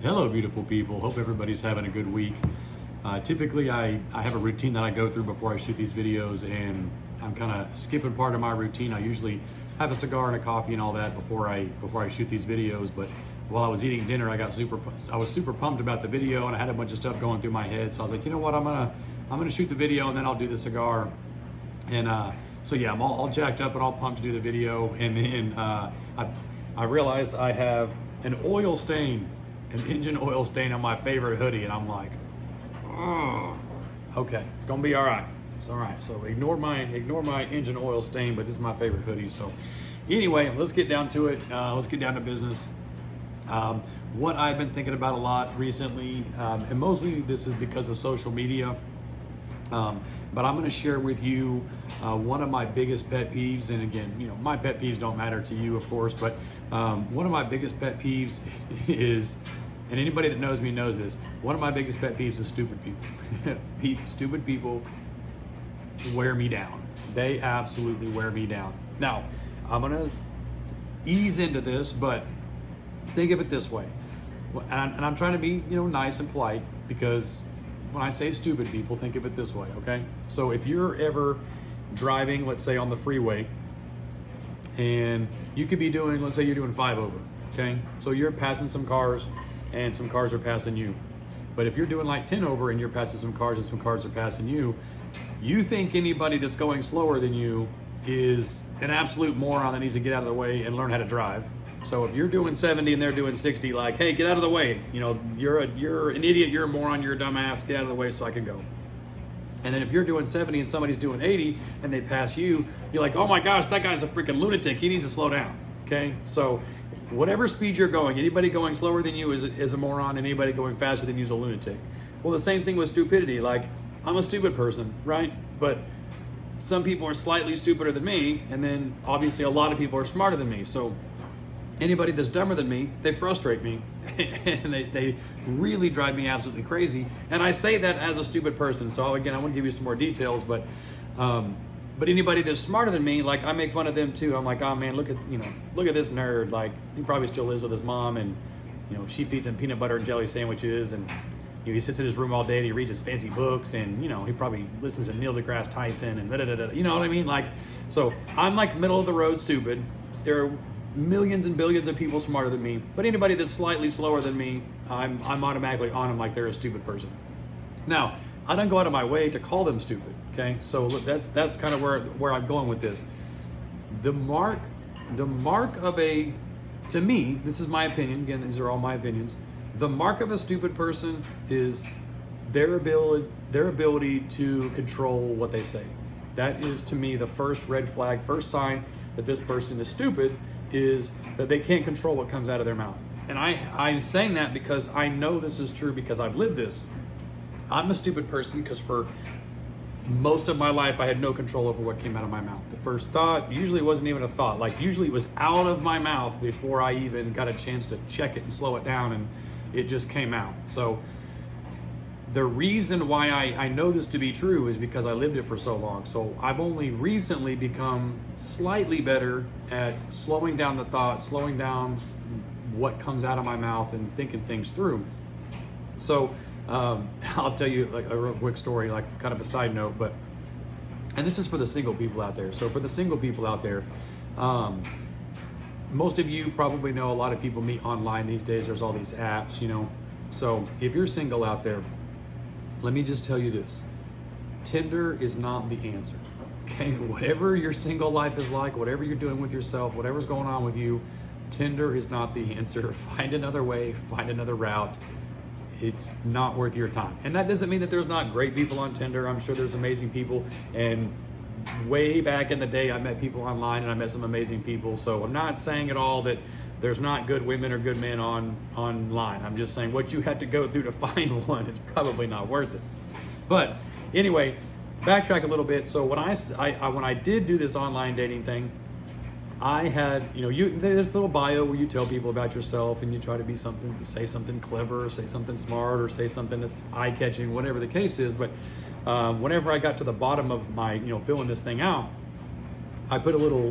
Hello, beautiful people. Hope everybody's having a good week. Typically, I have a routine that I go through before I shoot these videos, and I'm kind of skipping part of my routine. I usually have a cigar and a coffee and all that before I shoot these videos. But while I was eating dinner, I was super pumped about the video, and I had a bunch of stuff going through my head. So I was like, you know what, I'm gonna shoot the video, and then I'll do the cigar. And so yeah, I'm all jacked up and all pumped to do the video, and then I realized I have an engine oil stain on my favorite hoodie, and I'm like, oh, okay, it's gonna be all right. It's all right. So ignore my engine oil stain, but this is my favorite hoodie. So anyway, let's get down to it. Let's get down to business. What I've been thinking about a lot recently, and mostly this is because of social media. But I'm going to share with you one of my biggest pet peeves. And again, my pet peeves don't matter to you, of course, but one of my biggest pet peeves is, and anybody that knows me knows this, one of my biggest pet peeves is stupid people. Stupid people wear me down. They absolutely wear me down. Now, I'm going to ease into this, but think of it this way. And I'm trying to be, nice and polite, because when I say stupid people, think of it this way, okay? So if you're ever driving, let's say on the freeway, and you could be doing, let's say you're doing 5 over, okay? So you're passing some cars, and some cars are passing you. But if you're doing like 10 over and you're passing some cars and some cars are passing you, you think anybody that's going slower than you is an absolute moron that needs to get out of the way and learn how to drive. So if you're doing 70 and they're doing 60, like, hey, get out of the way. You're an idiot, you're a moron, you're a dumbass, get out of the way so I can go. And then if you're doing 70 and somebody's doing 80 and they pass you, you're like, oh my gosh, that guy's a freaking lunatic, he needs to slow down, okay? So whatever speed you're going, anybody going slower than you is a moron, and anybody going faster than you is a lunatic. Well, the same thing with stupidity. Like, I'm a stupid person, right? But some people are slightly stupider than me, and then obviously a lot of people are smarter than me. So anybody that's dumber than me, they frustrate me, and they really drive me absolutely crazy. And I say that as a stupid person. So again, I want to give you some more details, but anybody that's smarter than me, like, I make fun of them too. I'm like, oh man, look at this nerd. Like, he probably still lives with his mom, and she feeds him peanut butter and jelly sandwiches, and he sits in his room all day and he reads his fancy books, and he probably listens to Neil deGrasse Tyson and da-da-da-da. You know what I mean? Like, so I'm like middle of the road stupid. There are millions and billions of people smarter than me, but anybody that's slightly slower than me, I'm automatically on them like they're a stupid person. Now, I don't go out of my way to call them stupid, okay? So look, that's kind of where I'm going with this. The mark of to me, this is my opinion, again, these are all my opinions, the mark of a stupid person is their ability to control what they say. That is, to me, the first red flag, first sign that this person is stupid, is that they can't control what comes out of their mouth. And I'm saying that because I know this is true, because I've lived this. I'm a stupid person because for most of my life I had no control over what came out of my mouth. The first thought usually wasn't even a thought. Like, usually it was out of my mouth before I even got a chance to check it and slow it down, and it just came out. So the reason why I know this to be true is because I lived it for so long. So I've only recently become slightly better at slowing down the thought, slowing down what comes out of my mouth, and thinking things through. So I'll tell you like a real quick story, like kind of a side note, and this is for the single people out there. So for the single people out there, most of you probably know a lot of people meet online these days. There's all these apps, So if you're single out there, let me just tell you this. Tinder is not the answer, okay? Whatever your single life is like, whatever you're doing with yourself, whatever's going on with you, Tinder is not the answer. Find another way, find another route. It's not worth your time. And that doesn't mean that there's not great people on Tinder. I'm sure there's amazing people. And way back in the day, I met people online, and I met some amazing people. So I'm not saying at all that there's not good women or good men online. I'm just saying what you had to go through to find one is probably not worth it. But anyway, backtrack a little bit. So when I did do this online dating thing, I had, there's a little bio where you tell people about yourself, and you try to be something, say something clever, or say something smart, or say something that's eye-catching, whatever the case is. But whenever I got to the bottom of my, filling this thing out, I put a little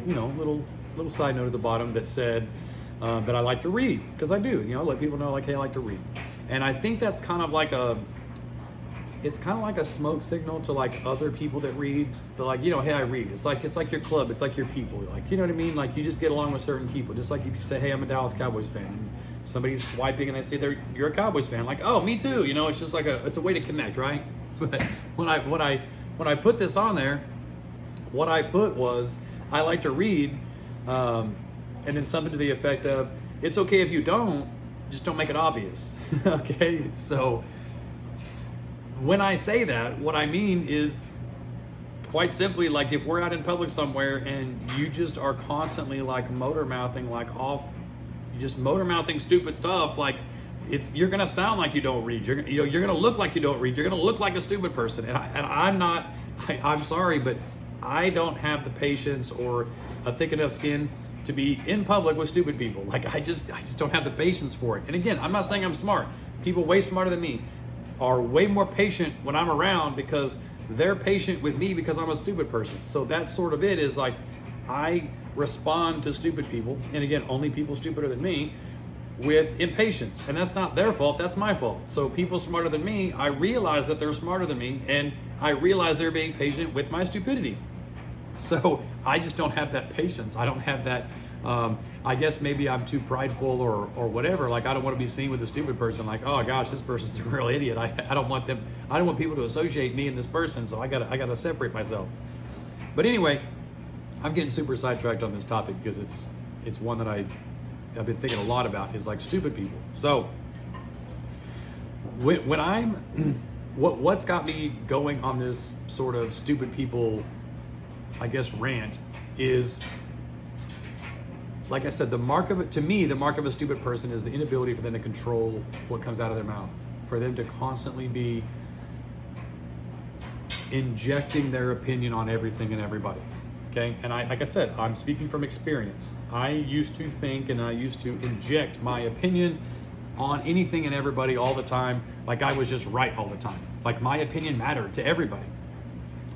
side note at the bottom that said, that I like to read, because I do, let people know, like, hey, I like to read. And I think that's kind of like it's kind of like a smoke signal to like other people that read. They're like, hey, I read. It's like your club. It's like your people. Like, you know what I mean? Like, you just get along with certain people. Just like if you say, hey, I'm a Dallas Cowboys fan, and somebody's swiping and they say you're a Cowboys fan. Like, oh, me too. It's just like it's a way to connect, right? But when I put this on there, what I put was I like to read, and then something to the effect of, it's okay if you don't, just don't make it obvious. Okay, so when I say that, what I mean is quite simply, like, if we're out in public somewhere and you just are constantly like motor mouthing, like just motor mouthing stupid stuff, like you're gonna sound like you don't read. You're gonna look like you don't read. You're gonna look like a stupid person. And I'm sorry, but I don't have the patience or a thick enough skin to be in public with stupid people. Like, I just don't have the patience for it. And again, I'm not saying I'm smart. People way smarter than me are way more patient when I'm around, because they're patient with me because I'm a stupid person. So that's sort of it, is like, I respond to stupid people, and again, only people stupider than me, with impatience. And that's not their fault, that's my fault. So people smarter than me, I realize that they're smarter than me, and I realize they're being patient with my stupidity. So I just don't have that patience. I don't have that, I guess maybe I'm too prideful or whatever. Like, I don't want to be seen with a stupid person. Like, oh gosh, this person's a real idiot. I don't want people to associate me and this person. So I gotta separate myself. But anyway, I'm getting super sidetracked on this topic because it's one that I've been thinking a lot about, is like stupid people. So when I'm, what's got me going on this sort of stupid people, I guess, rant, is, like I said, the mark of a stupid person is the inability for them to control what comes out of their mouth, for them to constantly be injecting their opinion on everything and everybody. Okay, and like I said, I'm speaking from experience. I used to think, and I used to inject my opinion on anything and everybody all the time, like I was just right all the time. Like, my opinion mattered to everybody.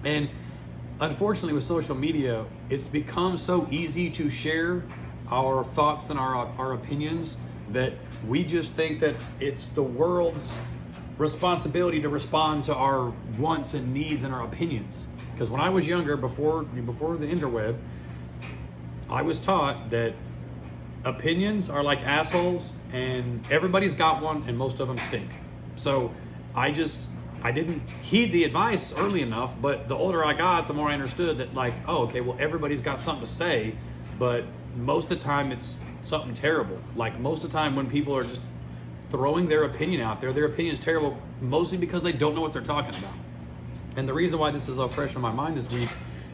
And unfortunately, with social media, it's become so easy to share our thoughts and our opinions that we just think that it's the world's responsibility to respond to our wants and needs and our opinions. Because when I was younger, before the interweb, I was taught that opinions are like assholes, and everybody's got one, and most of them stink. So I didn't heed the advice early enough, but the older I got, the more I understood that, like, oh, okay, well, everybody's got something to say, but most of the time it's something terrible. Like, most of the time when people are just throwing their opinion out there, their opinion is terrible, mostly because they don't know what they're talking about. And the reason why this is so fresh on my mind this week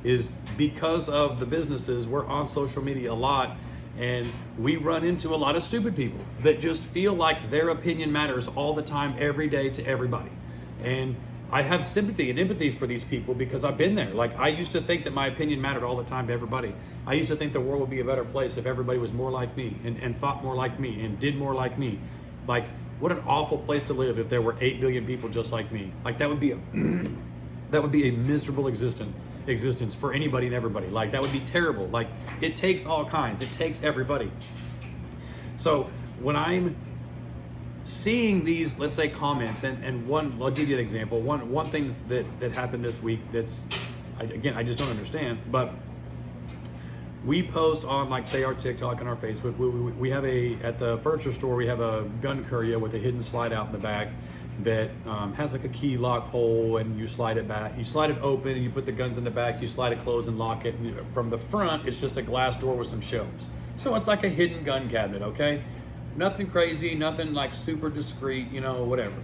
is because of the businesses. We're on social media a lot, and we run into a lot of stupid people that just feel like their opinion matters all the time, every day, to everybody. And I have sympathy and empathy for these people, because I've been there. Like, I used to think that my opinion mattered all the time to everybody. I used to think the world would be a better place if everybody was more like me and thought more like me and did more like me. Like, what an awful place to live if there were 8 billion people just like me. Like, that would be a miserable existence for anybody and everybody. Like, that would be terrible. Like, it takes all kinds. It takes everybody. So when I'm seeing these, let's say, comments, and one, I'll give you an example. One thing that happened this week that's, again, I just don't understand, but we post on, like, say, our TikTok and our Facebook. We have at the furniture store, we have a gun curio with a hidden slide out in the back that has like a key lock hole, and you slide it back, you slide it open, and you put the guns in the back, you slide it closed and lock it. And from the front, it's just a glass door with some shelves. So it's like a hidden gun cabinet, okay? Nothing crazy, nothing like super discreet, whatever.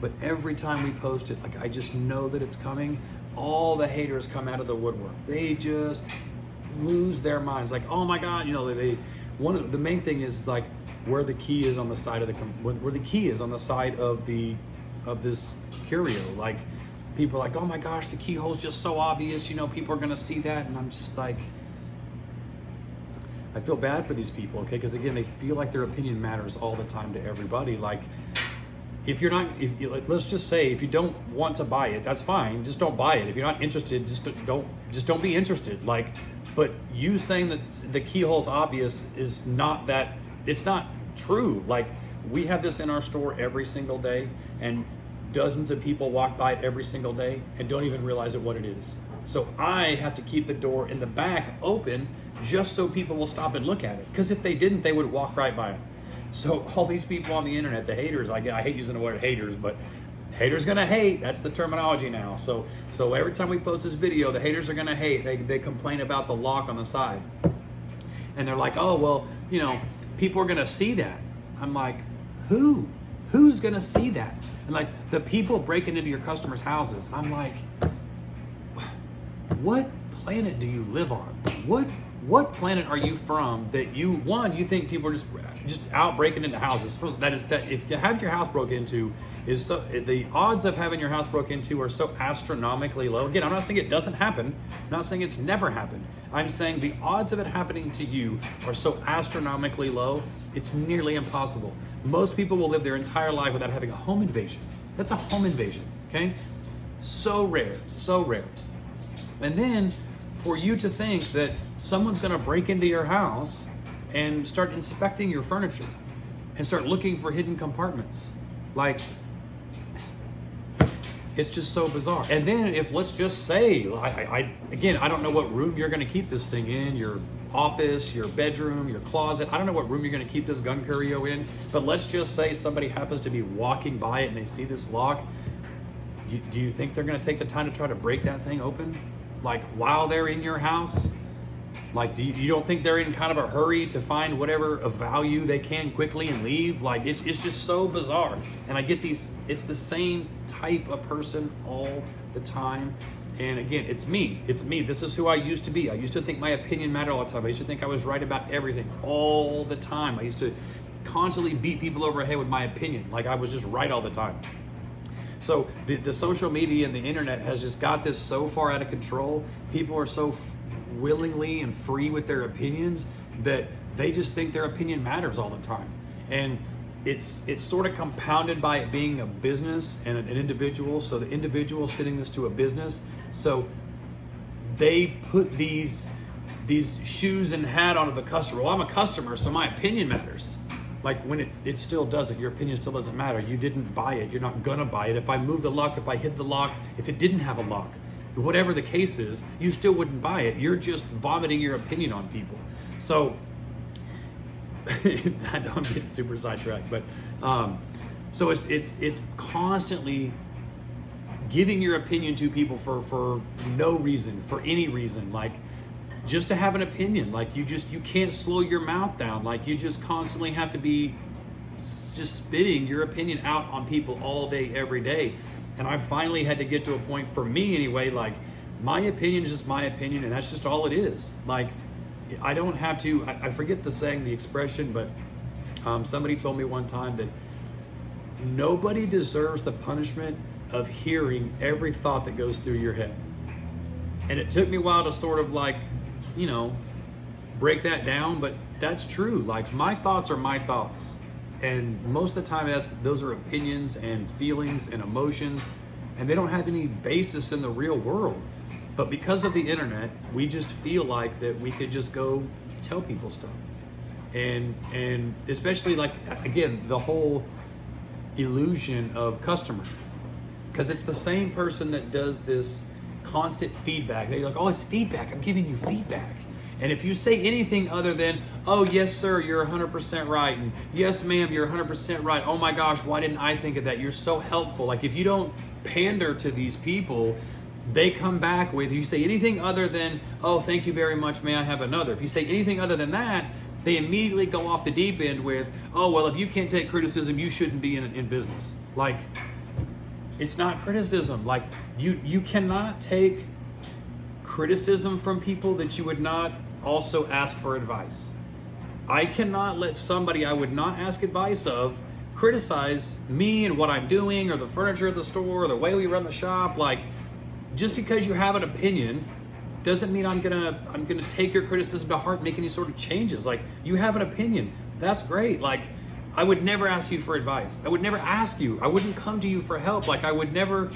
But every time we post it, like, I just know that it's coming. All the haters come out of the woodwork. They just lose their minds. Like, oh my God, one of the main thing is like where the key is on the side of of this curio. Like, people are like, oh my gosh, the keyhole's just so obvious. People are gonna see that, and I'm just like, I feel bad for these people, okay? Because again, they feel like their opinion matters all the time to everybody. Like, let's just say, if you don't want to buy it, that's fine. Just don't buy it. If you're not interested, just don't be interested. Like, but you saying that the keyhole's obvious is not that it's not true. Like, we have this in our store every single day, and dozens of people walk by it every single day and don't even realize what it is. So I have to keep the door in the back open just so people will stop and look at it. Because if they didn't, they would walk right by it. So all these people on the internet, the haters, I hate using the word haters, but haters gonna hate. That's the terminology now. So every time we post this video, the haters are gonna hate. They complain about the lock on the side. And they're like, oh, well, you know, people are gonna see that. I'm like, who? Who's gonna see that? And like, the people breaking into your customers' houses, I'm like, what planet do you live on? What planet are you from that you think people are just out breaking into houses? That if you have your house broken into, the odds of having your house broken into are so astronomically low. Again, I'm not saying it doesn't happen. I'm not saying it's never happened. I'm saying the odds of it happening to you are so astronomically low, it's nearly impossible. Most people will live their entire life without having a home invasion. That's a home invasion, okay? So rare, so rare. And then for you to think that someone's gonna break into your house and start inspecting your furniture and start looking for hidden compartments, like, it's just so bizarre. And then if, let's just say, again, I don't know what room you're gonna keep this thing in, your office, your bedroom, your closet. I don't know what room you're gonna keep this gun curio in, but let's just say somebody happens to be walking by it and they see this lock. Do you think they're gonna take the time to try to break that thing open? Like, while they're in your house? Like, you don't think they're in kind of a hurry to find whatever of value they can quickly and leave? Like, it's just so bizarre. And I get these, it's the same type of person all the time. And again, it's me. This is who I used to be. I used to think my opinion mattered all the time. I used to think I was right about everything all the time. I used to constantly beat people over the head with my opinion. Like, I was just right all the time. So the social media and the internet has just got this so far out of control. People are so willingly and free with their opinions that they just think their opinion matters all the time. And it's sort of compounded by it being a business and an individual. So the individual sitting this to a business. So they put these shoes and hat onto the customer. Well, I'm a customer, so my opinion matters. Like, when it still doesn't. Your opinion still doesn't matter. You didn't buy it. You're not gonna buy it. If I move the lock, if I hid the lock, if it didn't have a lock, whatever the case is, you still wouldn't buy it. You're just vomiting your opinion on people. So, I know I'm getting super sidetracked, but so it's constantly giving your opinion to people for no reason, for any reason, like just to have an opinion. Like, you can't slow your mouth down. Like, you just constantly have to be just spitting your opinion out on people all day, every day. And I finally had to get to a point, for me anyway, like, my opinion is just my opinion, and that's just all it is. Like, I don't have to, I forget the saying, the expression, but somebody told me one time that nobody deserves the punishment of hearing every thought that goes through your head. And it took me a while to sort of, like, you know, break that down, but that's true. Like, my thoughts are my thoughts. And most of the time those are opinions and feelings and emotions, and they don't have any basis in the real world. But because of the internet, we just feel like that we could just go tell people stuff. And especially, like, again, the whole illusion of customer. Because it's the same person that does this constant feedback. They're like, oh, it's feedback. I'm giving you feedback. And if you say anything other than, oh, yes, sir, you're 100% right. And yes, ma'am, you're 100% right. Oh my gosh, why didn't I think of that? You're so helpful. Like, if you don't pander to these people, they come back with, you say anything other than, oh, thank you very much, may I have another? If you say anything other than that, they immediately go off the deep end with, oh, well, if you can't take criticism, you shouldn't be in business. Like, it's not criticism. Like, you cannot take criticism from people that you would not also ask for advice. I cannot let somebody I would not ask advice of criticize me and what I'm doing, or the furniture at the store, or the way we run the shop. Like, just because you have an opinion doesn't mean I'm gonna take your criticism to heart and make any sort of changes. Like, you have an opinion, that's great. Like, I would never ask you for advice. I would never ask you. I wouldn't come to you for help. Like, I would never,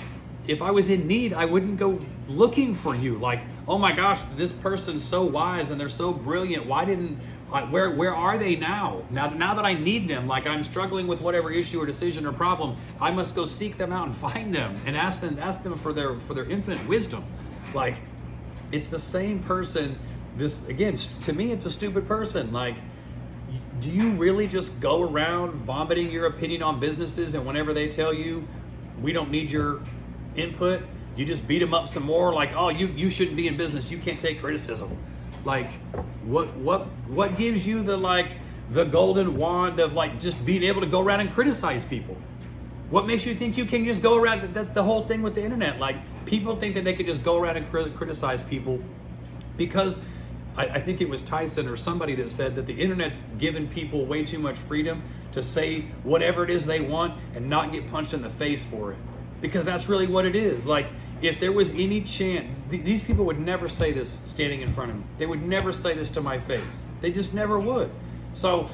if I was in need, I wouldn't go looking for you. Like, oh my gosh, this person's so wise and they're so brilliant. Where are they now? Now that I need them, like I'm struggling with whatever issue or decision or problem, I must go seek them out and find them and ask them for their infinite wisdom. Like, it's the same person. This, again, to me, it's a stupid person. Like, do you really just go around vomiting your opinion on businesses, and whenever they tell you we don't need your input, you just beat them up some more? Like, oh, you shouldn't be in business, you can't take criticism. Like, what gives you the golden wand of like just being able to go around and criticize people? What makes you think you can just go around? That's the whole thing with the internet. Like, people think that they can just go around and criticize people because I think it was Tyson or somebody that said that the internet's given people way too much freedom to say whatever it is they want and not get punched in the face for it. Because that's really what it is. Like, if there was any chance, these people would never say this standing in front of me. They would never say this to my face. They just never would. So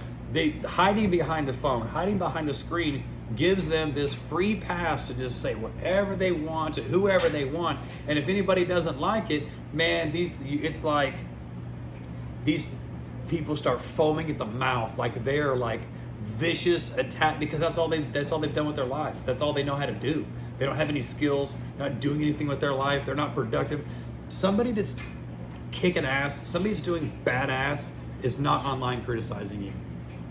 hiding behind the phone, hiding behind the screen gives them this free pass to just say whatever they want to whoever they want. And if anybody doesn't like it, man, it's like these people start foaming at the mouth, like they're like vicious attack, because that's all they've done with their lives. That's all they know how to do. They don't have any skills. They're not doing anything with their life. They're not productive. Somebody that's kicking ass, somebody that's doing badass is not online criticizing you.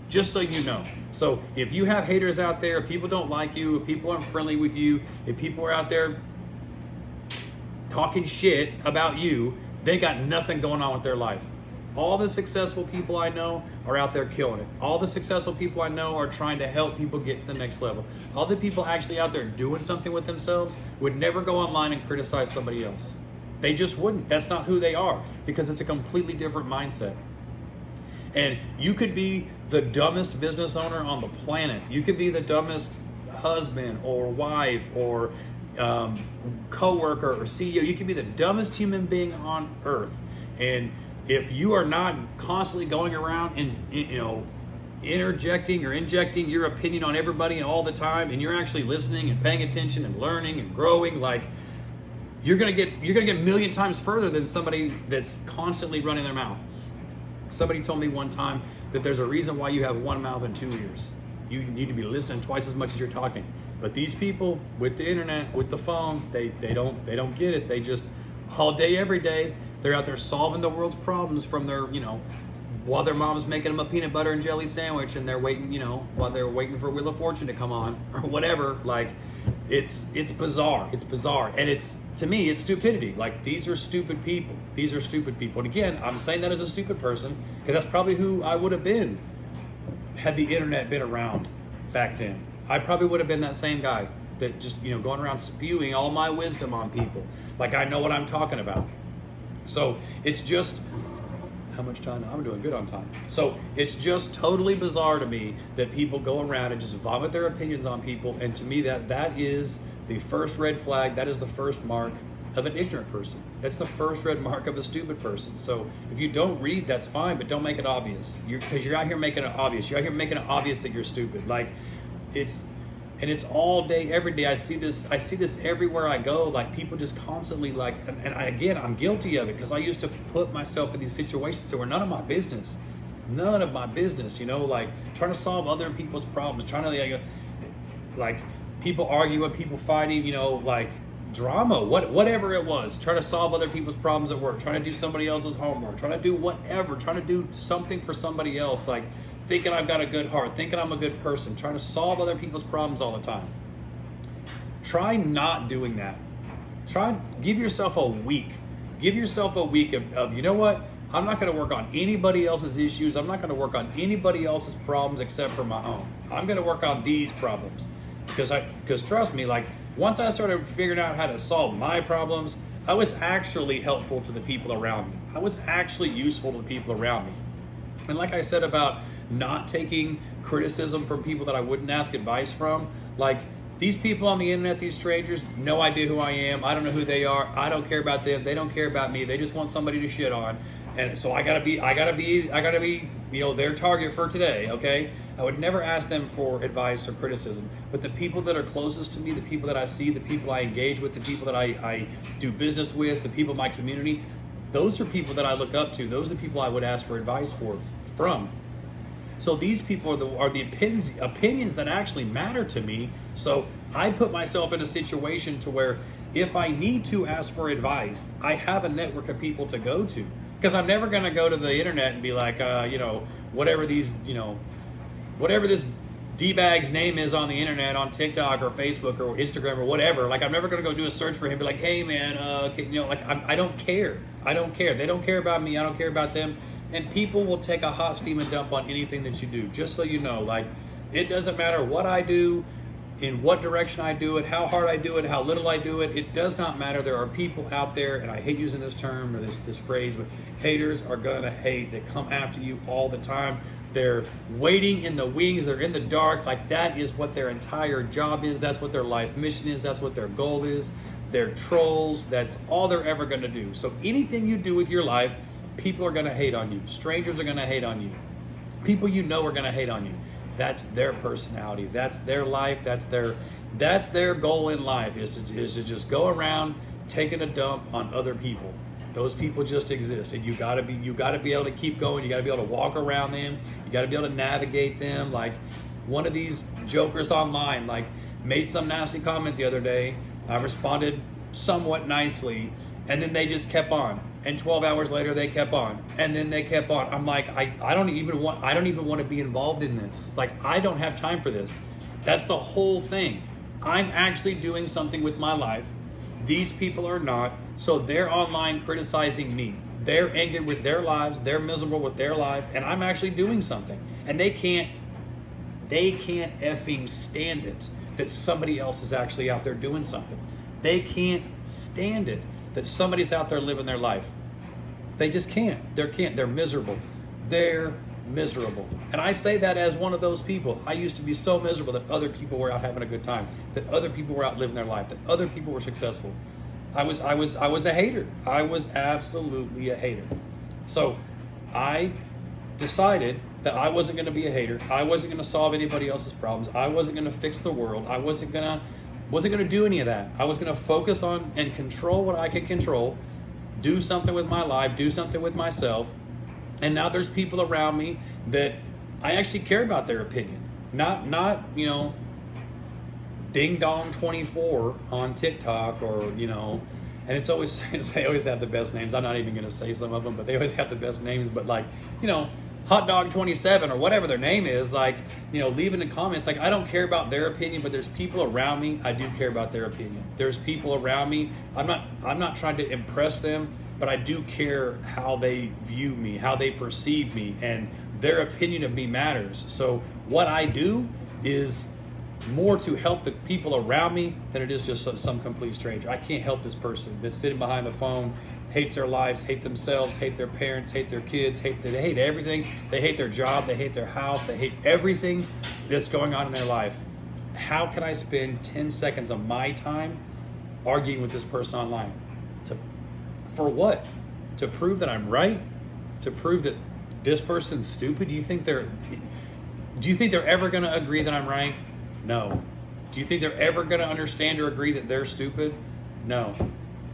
Just so you know. So if you have haters out there, if people don't like you, if people aren't friendly with you, if people are out there talking shit about you, they got nothing going on with their life. All the successful people I know are out there killing it. All the successful people I know are trying to help people get to the next level. All the people actually out there doing something with themselves would never go online and criticize somebody else. They just wouldn't. That's not who they are, because it's a completely different mindset. And you could be the dumbest business owner on the planet. You could be the dumbest husband or wife or co-worker or CEO. You could be the dumbest human being on earth. And if you are not constantly going around and, interjecting or injecting your opinion on everybody and all the time, and you're actually listening and paying attention and learning and growing, like, you're gonna get a million times further than somebody that's constantly running their mouth. Somebody told me one time that there's a reason why you have one mouth and two ears. You need to be listening twice as much as you're talking. But these people with the internet, with the phone, they don't get it. They just, all day, every day, they're out there solving the world's problems from their, while their mom's making them a peanut butter and jelly sandwich, and they're waiting, while they're waiting for Wheel of Fortune to come on or whatever. Like, it's bizarre. It's bizarre. And to me, it's stupidity. Like, these are stupid people. These are stupid people. And again, I'm saying that as a stupid person, because that's probably who I would have been had the internet been around back then. I probably would have been that same guy that just, going around spewing all my wisdom on people. Like, I know what I'm talking about. So it's just, how much time? I'm doing good on time. So it's just totally bizarre to me that people go around and just vomit their opinions on people. And to me, that is the first red flag. That is the first mark of an ignorant person. That's the first red mark of a stupid person. So if you don't read, that's fine, but don't make it obvious. Because you're out here making it obvious. You're out here making it obvious that you're stupid. Like, it's all day, every day. I see this everywhere I go. Like, people just constantly again, I'm guilty of it, because I used to put myself in these situations that were none of my business. None of my business, like trying to solve other people's problems, trying to like people arguing, people fighting, like drama, whatever it was, trying to solve other people's problems at work, trying to do somebody else's homework, trying to do whatever, trying to do something for somebody else, like thinking I've got a good heart, thinking I'm a good person, trying to solve other people's problems all the time. Try not doing that. Give yourself a week. Give yourself a week of you know what? I'm not going to work on anybody else's issues. I'm not going to work on anybody else's problems except for my own. I'm going to work on these problems. Because trust me, like, once I started figuring out how to solve my problems, I was actually helpful to the people around me. I was actually useful to the people around me. And like I said about not taking criticism from people that I wouldn't ask advice from, like, these people on the internet, these strangers, no idea who I am. I don't know who they are. I don't care about them. They don't care about me. They just want somebody to shit on. And so I gotta be, their target for today, okay? I would never ask them for advice or criticism. But the people that are closest to me, the people that I see, the people I engage with, the people that I do business with, the people in my community, those are people that I look up to. Those are the people I would ask for advice from. So these people are the opinions that actually matter to me. So I put myself in a situation to where if I need to ask for advice, I have a network of people to go to. Because I'm never going to go to the internet and be like, whatever this D-bag's name is on the internet, on TikTok or Facebook or Instagram or whatever. Like, I'm never going to go do a search for him and be like, hey, man, I don't care. I don't care. They don't care about me. I don't care about them. And people will take a hot steaming dump on anything that you do. Just so you know, like, it doesn't matter what I do, in what direction I do it, how hard I do it, how little I do it. It does not matter. There are people out there, and I hate using this term or this phrase, but haters are gonna hate. They come after you all the time. They're waiting in the wings. They're in the dark. Like, that is what their entire job is. That's what their life mission is. That's what their goal is. They're trolls. That's all they're ever gonna do. So anything you do with your life, people are gonna hate on you. Strangers are gonna hate on you. People you know are gonna hate on you. That's their personality. That's their life. That's their goal in life is to just go around taking a dump on other people. Those people just exist, and you gotta be able to keep going. You gotta be able to walk around them. You gotta be able to navigate them. Like, one of these jokers online, like, made some nasty comment the other day. I responded somewhat nicely, and then they just kept on. And 12 hours later, they kept on, and then they kept on. I'm like, I don't even want to be involved in this. Like, I don't have time for this. That's the whole thing. I'm actually doing something with my life. These people are not. So they're online criticizing me. They're angry with their lives. They're miserable with their life, and I'm actually doing something. And they can't effing stand it that somebody else is actually out there doing something. They can't stand it that somebody's out there living their life. They just can't. They're miserable. They're miserable. And I say that as one of those people. I used to be so miserable that other people were out having a good time, that other people were out living their life, that other people were successful. I was a hater. I was absolutely a hater. So I decided that I wasn't going to be a hater. I wasn't going to solve anybody else's problems. I wasn't going to fix the world. I wasn't going to do any of that. I was going to focus on and control what I could control, do something with my life, do something with myself. And now there's people around me that I actually care about their opinion. Not Ding Dong 24 on TikTok, or, and it's always, they always have the best names. I'm not even going to say some of them, but they always have the best names. But, like, Hot Dog 27 or whatever their name is, like, leave in the comments. Like, I don't care about their opinion, but there's people around me. I do care about their opinion. There's people around me. I'm not trying to impress them, but I do care how they view me, how they perceive me, and their opinion of me matters. So what I do is more to help the people around me than it is just some complete stranger. I can't help this person that's sitting behind the phone, hates their lives, hate themselves, hate their parents, hate their kids, they hate everything. They hate their job, they hate their house, they hate everything that's going on in their life. How can I spend 10 seconds of my time arguing with this person online? For what? To prove that I'm right? To prove that this person's stupid? Do you think they're ever going to agree that I'm right? No. Do you think they're ever going to understand or agree that they're stupid? No.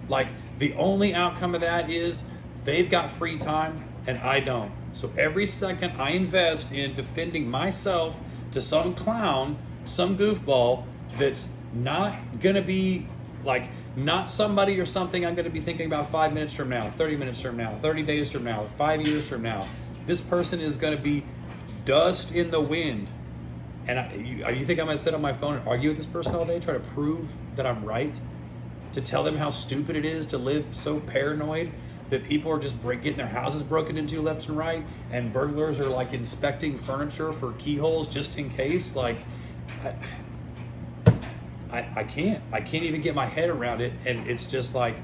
Like, the only outcome of that is they've got free time and I don't. So every second I invest in defending myself to some clown, some goofball that's not going to be, like, not somebody or something I'm going to be thinking about 5 minutes from now, 30 minutes from now, 30 days from now, 5 years from now. This person is going to be dust in the wind. And you think I'm going to sit on my phone and argue with this person all day, try to prove that I'm right? To tell them how stupid it is to live so paranoid that people are just getting their houses broken into left and right, and burglars are, like, inspecting furniture for keyholes just in case? Like, I can't even get my head around it. And it's just like,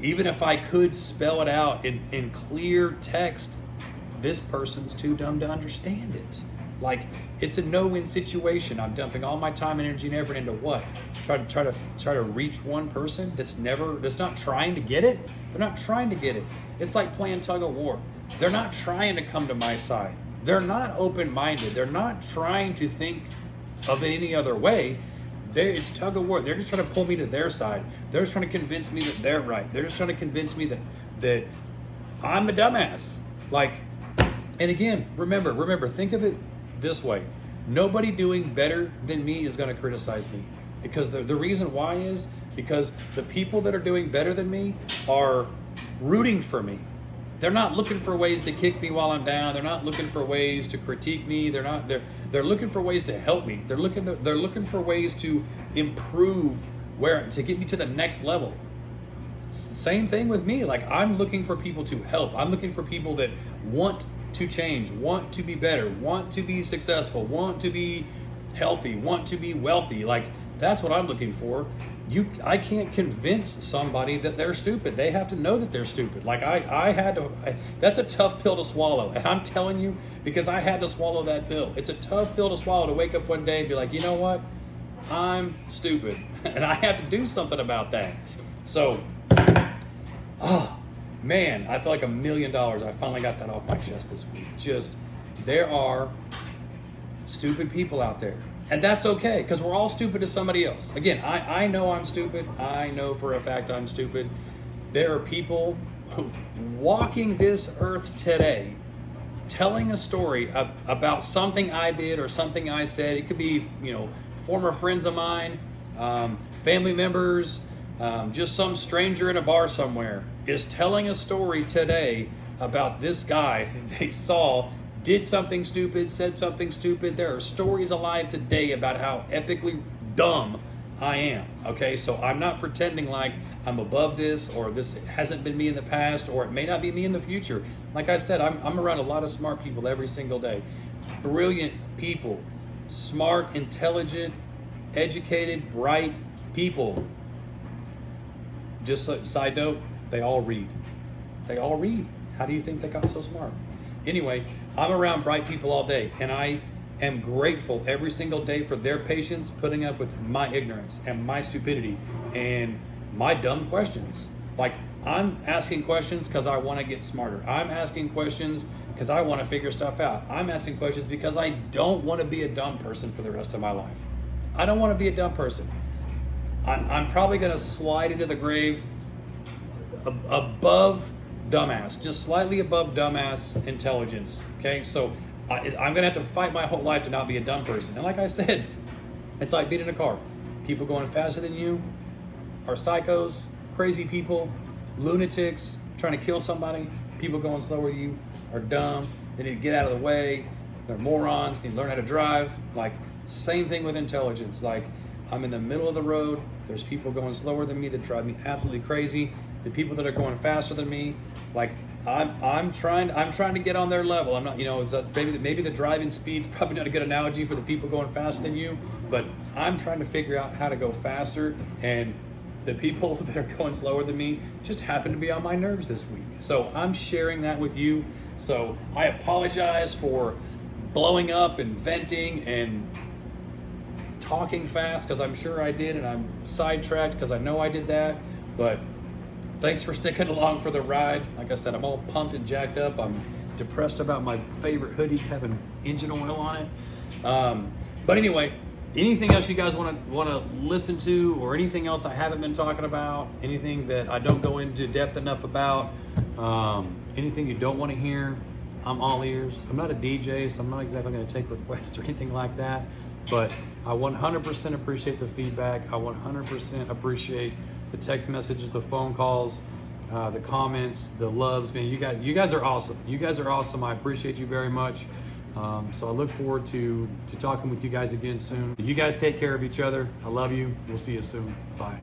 even if I could spell it out in clear text, this person's too dumb to understand it. Like, it's a no-win situation. I'm dumping all my time, energy, and effort into what? Try to reach one person that's not trying to get it. They're not trying to get it. It's like playing tug of war. They're not trying to come to my side. they're not open-minded. They're not trying to think of it any other way. It's tug of war. They're just trying to pull me to their side. They're just trying to convince me that they're right. They're just trying to convince me that I'm a dumbass. Like, and again, remember, think of it this way. Nobody doing better than me is going to criticize me. Because the reason why is because the people that are doing better than me are rooting for me. They're not looking for ways to kick me while I'm down. They're not looking for ways to critique me. They're looking for ways to help me. They're looking for ways to improve, to get me to the next level. Same thing with me. Like, I'm looking for people to help. I'm looking for people that want to change, want to be better, want to be successful, want to be healthy, want to be wealthy. Like, that's what I'm looking for. I can't convince somebody that they're stupid. They have to know that they're stupid. Like, that's a tough pill to swallow. And I'm telling you, because I had to swallow that pill. It's a tough pill to swallow, to wake up one day and be like, you know what? I'm stupid. And I have to do something about that. So, oh man, I feel like $1 million. I finally got that off my chest this week. There are stupid people out there. And that's okay, because we're all stupid to somebody else. Again, I know I'm stupid. I know for a fact I'm stupid. There are people who walking this earth today telling a story about something I did or something I said. It could be, former friends of mine, family members, just some stranger in a bar somewhere is telling a story today about this guy they saw did something stupid, said something stupid. There are stories alive today about how epically dumb I am. Okay, so I'm not pretending like I'm above this, or this hasn't been me in the past, or it may not be me in the future. Like I said, I'm around a lot of smart people every single day. Brilliant people, smart, intelligent, educated, bright people. Just a side note, they all read. They all read. How do you think they got so smart? Anyway, I'm around bright people all day, and I am grateful every single day for their patience putting up with my ignorance and my stupidity and my dumb questions. Like, I'm asking questions because I want to get smarter. I'm asking questions because I want to figure stuff out. I'm asking questions because I don't want to be a dumb person for the rest of my life. I don't want to be a dumb person. I'm probably going to slide into the grave above dumbass, just slightly above dumbass intelligence. Okay, so I'm gonna have to fight my whole life to not be a dumb person. And like I said, it's like being in a car. People going faster than you are psychos, crazy people, lunatics trying to kill somebody. People going slower than you are dumb. They need to get out of the way. They're morons. They need to learn how to drive. Like, same thing with intelligence. Like, I'm in the middle of the road. There's people going slower than me that drive me absolutely crazy. The people that are going faster than me, like, I'm trying to get on their level. I'm not, maybe the driving speed's probably not a good analogy for the people going faster than you, but I'm trying to figure out how to go faster, and the people that are going slower than me just happen to be on my nerves this week. So I'm sharing that with you. So I apologize for blowing up and venting and talking fast, because I'm sure I did, and I'm sidetracked because I know I did that. But thanks for sticking along for the ride. Like I said, I'm all pumped and jacked up. I'm depressed about my favorite hoodie having engine oil on it. But anyway, anything else you guys want to listen to, or anything else I haven't been talking about, anything that I don't go into depth enough about, anything you don't want to hear, I'm all ears. I'm not a DJ, so I'm not exactly going to take requests or anything like that. But I 100% appreciate the feedback. I 100% appreciate the text messages, the phone calls, the comments, the loves. Man, you guys are awesome. You guys are awesome. I appreciate you very much. So I look forward to talking with you guys again soon. You guys take care of each other. I love you. We'll see you soon. Bye.